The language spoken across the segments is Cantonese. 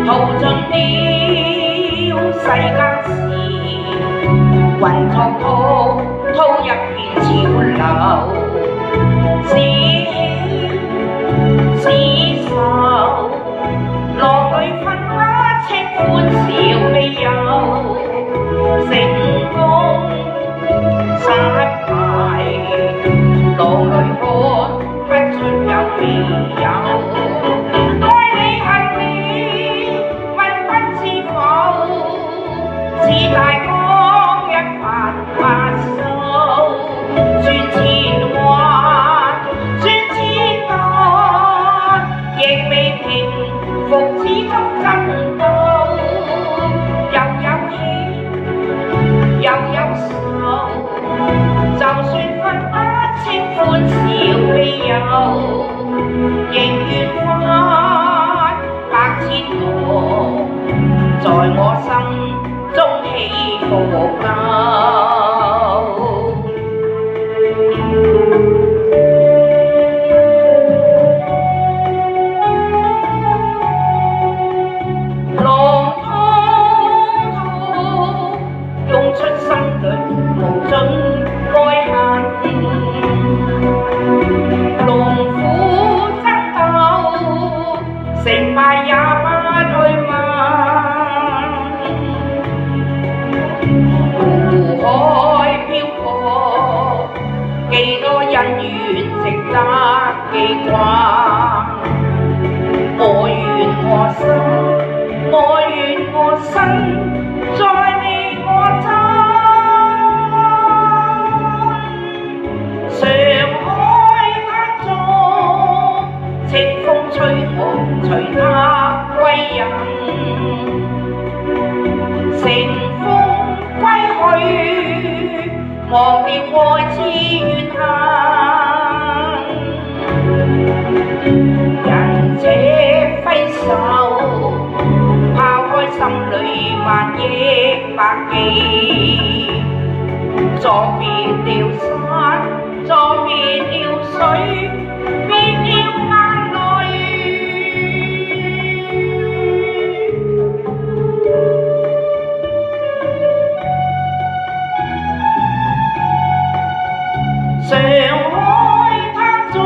淘盡了世間事，雲作滔滔一片潮流，是喜是愁，浪裏分不清歡笑悲憂，成功失敗，浪裏看不出有未有。似大江一發發收，算千彎，算千難，亦未平復，始終爭鬥。又有喜，又有愁，就算分不清歡笑悲憂，仍願翻百千個，在我心中起伏夠，浪滔滔湧出心裏無盡愛恨，龍虎爭鬥，成敗也不去問。湖海漂泊，幾多恩怨值得記掛。我願我心，我願我身，在你我真。上海灘中，清風吹我，隨它歸人。乘風歸去，忘掉愛痴怨恨。人這揮手，拋開心裏萬億百記。作別了山，作別了水，別了眼淚。上海灘中，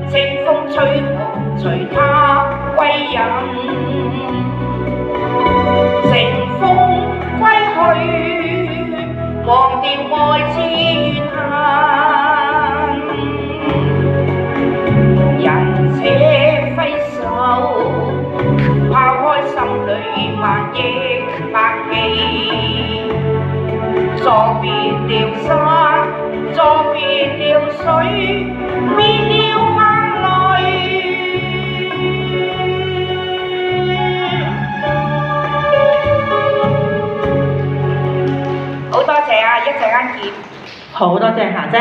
清風吹我，隨它歸人。乘風歸去，忘掉愛痴怨恨。人這揮手，拋開心裏萬億百記。作別了山，作別了水，滅了眼淚。好多謝啊，一陣間見。好多謝霞姐。